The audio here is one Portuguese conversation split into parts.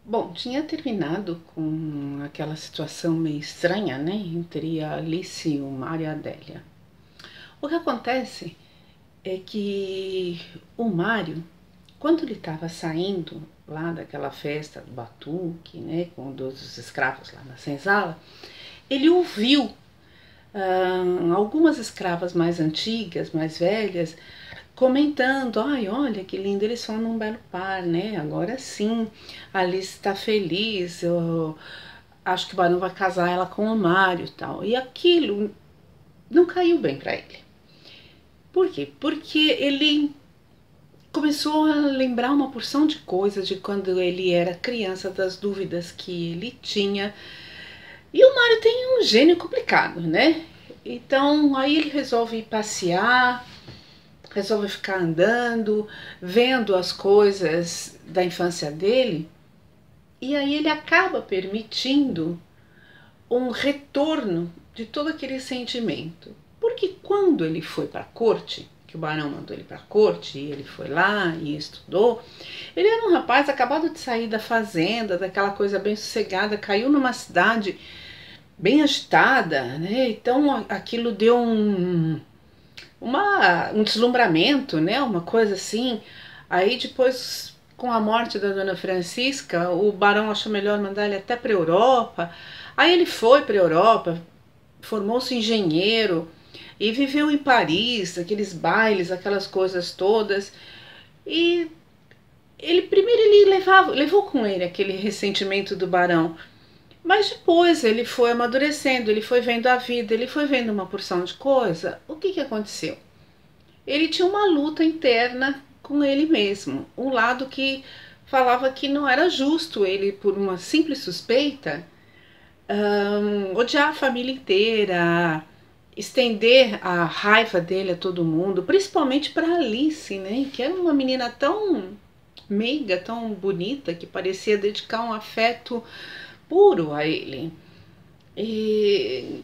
Bom, tinha terminado com aquela situação meio estranha, né, entre a Alice, o Mário e a Adélia. O que acontece é que o Mário, quando ele estava saindo lá daquela festa do batuque, né, com os escravos lá na senzala, ele ouviu algumas escravas mais antigas, mais velhas, comentando: ai, olha que lindo, eles formam um belo par, né? Agora sim, a Alice está feliz, eu acho que o Barão vai casar ela com o Mário e tal. E aquilo não caiu bem para ele. Por quê? Porque ele começou a lembrar uma porção de coisas de quando ele era criança, das dúvidas que ele tinha. E o Mário tem um gênio complicado, né? Então aí ele resolve passear, resolve ficar andando, vendo as coisas da infância dele, e aí ele acaba permitindo um retorno de todo aquele sentimento. Porque quando ele foi para a corte, que o barão mandou ele para a corte, e ele foi lá e estudou, ele era um rapaz acabado de sair da fazenda, daquela coisa bem sossegada, caiu numa cidade bem agitada, né? Então aquilo deu um deslumbramento, né? Uma coisa assim. Aí depois, com a morte da Dona Francisca, o barão achou melhor mandar ele até para a Europa. Aí ele foi para a Europa, formou-se engenheiro e viveu em Paris, aqueles bailes, aquelas coisas todas. E ele primeiro levou com ele aquele ressentimento do barão. Mas depois ele foi amadurecendo, ele foi vendo a vida, ele foi vendo uma porção de coisa. O que aconteceu? Ele tinha uma luta interna com ele mesmo. Um lado que falava que não era justo ele, por uma simples suspeita, odiar a família inteira, estender a raiva dele a todo mundo, principalmente para Alice, né? Que era uma menina tão meiga, tão bonita, que parecia dedicar um afeto puro a ele. E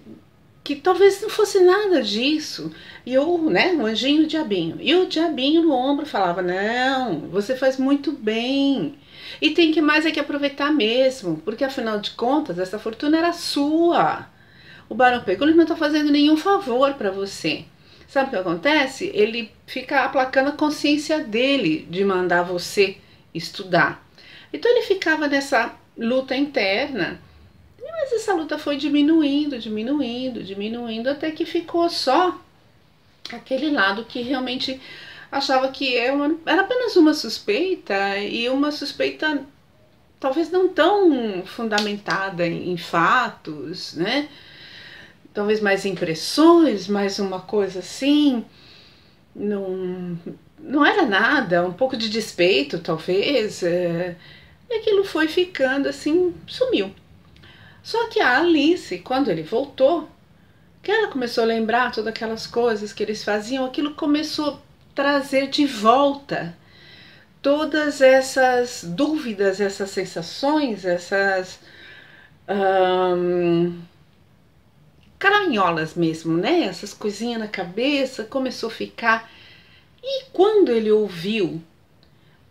que talvez não fosse nada disso. E o, né, o anjinho e o diabinho. E o diabinho no ombro falava: não, você faz muito bem. E tem que mais é que aproveitar mesmo, porque afinal de contas, essa fortuna era sua. O barão pegou e não está fazendo nenhum favor para você. Sabe o que acontece? Ele fica aplacando a consciência dele de mandar você estudar. Então ele ficava nessa luta interna, mas essa luta foi diminuindo, diminuindo, diminuindo, até que ficou só aquele lado que realmente achava que era apenas uma suspeita, e uma suspeita talvez não tão fundamentada em fatos, né? Talvez mais impressões, mais uma coisa assim. Não, não era nada, um pouco de despeito talvez. E aquilo foi ficando assim, sumiu. Só que a Alice, quando ele voltou, que ela começou a lembrar todas aquelas coisas que eles faziam, aquilo começou a trazer de volta todas essas dúvidas, essas sensações, essas caraminholas mesmo, né? Essas coisinhas na cabeça, começou a ficar. E quando ele ouviu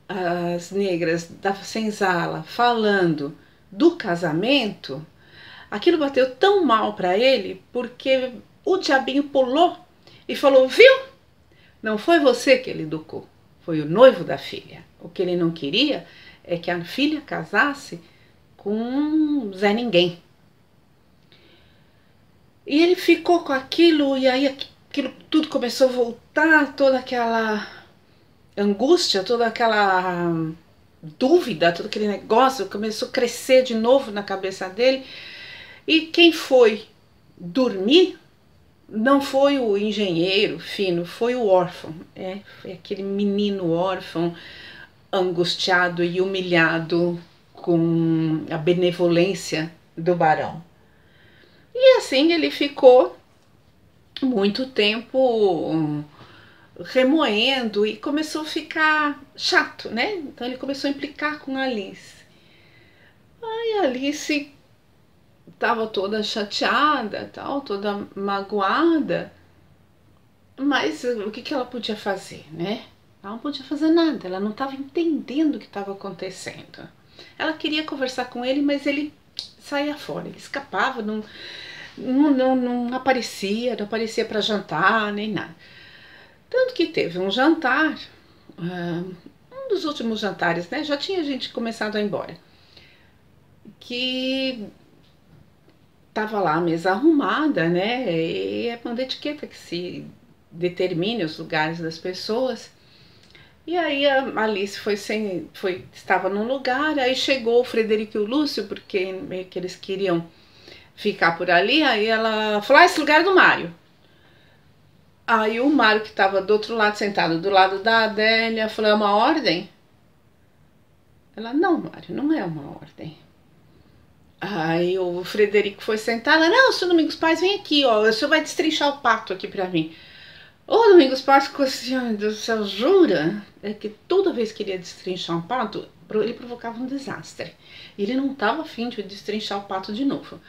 as negras da senzala falando do casamento, aquilo bateu tão mal para ele, porque o diabinho pulou e falou: viu? Não foi você que ele educou, foi o noivo da filha. O que ele não queria é que a filha casasse com Zé Ninguém. E ele ficou com aquilo, e aí aquilo tudo começou a voltar, toda aquela angústia, toda aquela dúvida, todo aquele negócio começou a crescer de novo na cabeça dele. E quem foi dormir não foi o engenheiro fino, foi o órfão. Foi aquele menino órfão, angustiado e humilhado com a benevolência do barão. E assim ele ficou muito tempo remoendo e começou a ficar chato, né? Então ele começou a implicar com a Alice. Aí a Alice estava toda chateada, tal, toda magoada, mas o que que ela podia fazer, né? Ela não podia fazer nada, ela não estava entendendo o que estava acontecendo. Ela queria conversar com ele, mas ele saía fora, ele escapava, não aparecia, não aparecia para jantar, nem nada. Tanto que teve um jantar, um dos últimos jantares, né? Já tinha gente começado a ir embora. Que tava lá a mesa arrumada, né? E é uma etiqueta que se determine os lugares das pessoas. E aí a Alice estava num lugar, aí chegou o Frederico e o Lúcio, porque meio que eles queriam ficar por ali, aí ela falou, esse lugar é do Mário. Aí o Mário, que estava do outro lado, sentado do lado da Adélia, falou, é uma ordem? Ela, não, Mário, não é uma ordem. Aí o Frederico foi sentar, ela, não, seu Domingos Paz, vem aqui, ó, o senhor vai destrinchar o pato aqui pra mim. Ô, Domingos Paz ficou assim, ai, Deus do céu, jura? É que toda vez que ele ia destrinchar um pato, ele provocava um desastre. Ele não estava afim de destrinchar o pato de novo.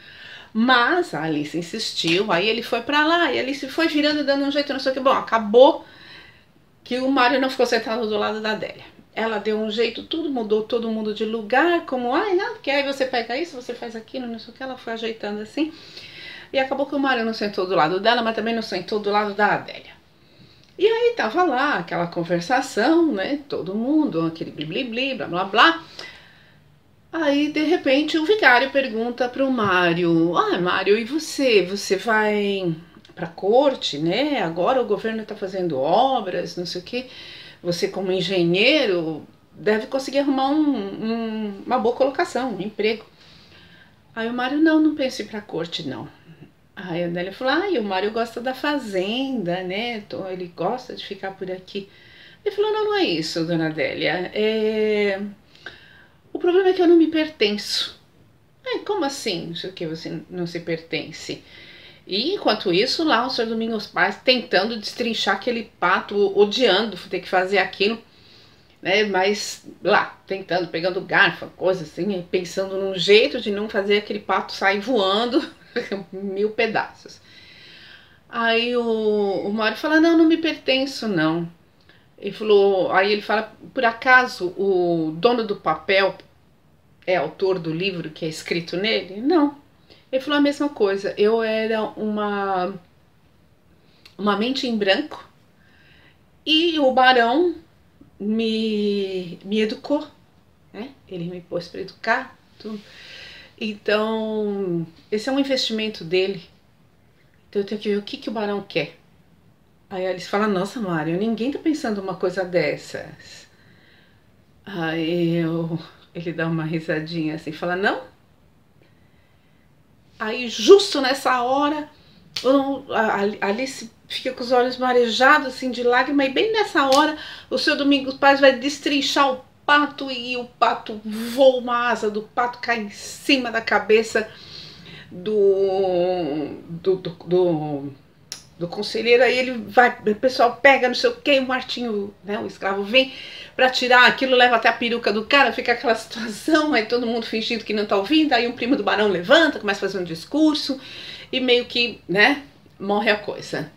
Mas a Alice insistiu, aí ele foi pra lá, e a Alice foi virando, dando um jeito, não sei o que. Bom, acabou que o Mário não ficou sentado do lado da Adélia. Ela deu um jeito, tudo mudou, todo mundo de lugar, como, ai, não, porque aí você pega isso, você faz aquilo, não sei o que. Ela foi ajeitando assim. E acabou que o Mário não sentou do lado dela, mas também não sentou do lado da Adélia. E aí tava lá aquela conversação, né? Todo mundo, aquele blibli, blá blá blá. Aí, de repente, o vigário pergunta pro Mário, ah, Mário, e você? Você vai pra corte, né? Agora o governo tá fazendo obras, não sei o quê. Você, como engenheiro, deve conseguir arrumar uma boa colocação, um emprego. Aí o Mário, não penso em ir pra corte, não. Aí a Adélia falou, e o Mário gosta da fazenda, né? Então, ele gosta de ficar por aqui. Ele falou, não é isso, dona Adélia. O problema é que eu não me pertenço. Como assim? Não sei o que, você não se pertence. E enquanto isso, lá o senhor Domingos Paz tentando destrinchar aquele pato, odiando ter que fazer aquilo, né? Mas lá, tentando, pegando garfo, coisa assim, pensando num jeito de não fazer aquele pato sair voando 1000 pedaços. Aí o Mário fala, não me pertenço, não. Ele falou, aí ele fala, por acaso o dono do papel é autor do livro que é escrito nele? Não. Ele falou a mesma coisa, eu era uma mente em branco e o barão me educou, né? Ele me pôs para educar, tudo. Então, esse é um investimento dele. Então eu tenho que ver o que o barão quer. Aí eles falam, nossa, Mário, ninguém tá pensando uma coisa dessas. Aí ele dá uma risadinha assim, fala, não? Aí justo nessa hora, a Alice fica com os olhos marejados assim de lágrima, e bem nessa hora o seu Domingos Paz vai destrinchar o pato e o pato voa, uma asa do pato cai em cima da cabeça do conselheiro. Aí ele vai, o pessoal pega, não sei o que, o Martinho, né, o escravo, vem pra tirar aquilo, leva até a peruca do cara, fica aquela situação, aí todo mundo fingindo que não tá ouvindo, aí um primo do barão levanta, começa a fazer um discurso, e meio que, né, morre a coisa.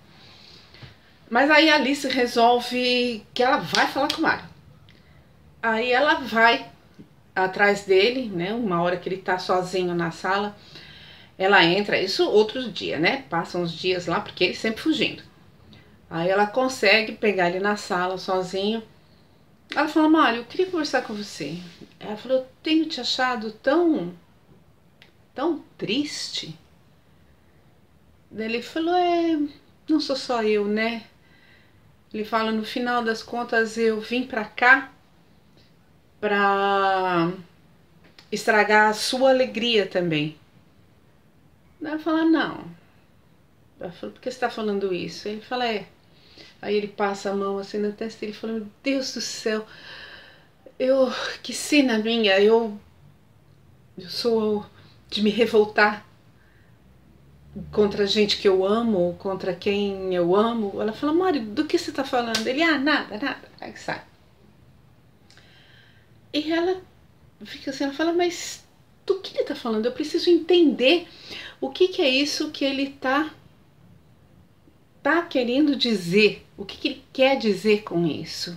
Mas aí a Alice resolve que ela vai falar com o Mário. Aí ela vai atrás dele, né, uma hora que ele tá sozinho na sala, ela entra, isso outros dias, né? Passam uns dias lá, porque ele sempre fugindo. Aí ela consegue pegar ele na sala, sozinho. Ela fala, Mário, eu queria conversar com você. Ela falou, eu tenho te achado tão triste. Ele falou, não sou só eu, né? Ele fala, no final das contas, eu vim pra cá pra estragar a sua alegria também. Ela fala, não. Ela fala, por que você tá falando isso? Ele fala, Aí ele passa a mão assim na testa e ele fala, meu Deus do céu, que cena minha, eu sou de me revoltar contra a gente que eu amo, contra quem eu amo. Ela fala, Mário, do que você tá falando? Ele, nada. Aí sai. E ela fica assim, ela fala, mas do que ele está falando, eu preciso entender o que é isso que ele tá querendo dizer, o que ele quer dizer com isso.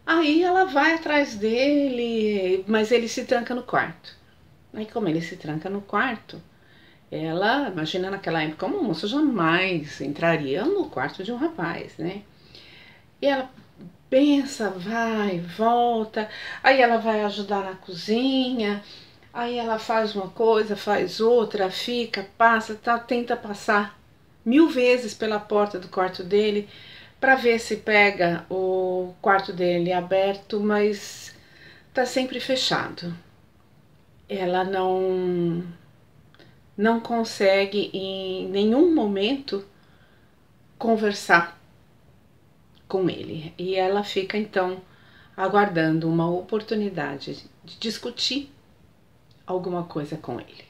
Aí ela vai atrás dele, mas ele se tranca no quarto. Aí como ele se tranca no quarto, ela, imagina naquela época, uma moça jamais entraria no quarto de um rapaz, né? E ela pensa, vai, volta, aí ela vai ajudar na cozinha, aí ela faz uma coisa, faz outra, fica, passa, tá, tenta passar 1000 vezes pela porta do quarto dele para ver se pega o quarto dele aberto, mas tá sempre fechado. Ela não consegue em nenhum momento conversar com ele. E ela fica então aguardando uma oportunidade de discutir alguma coisa com ele.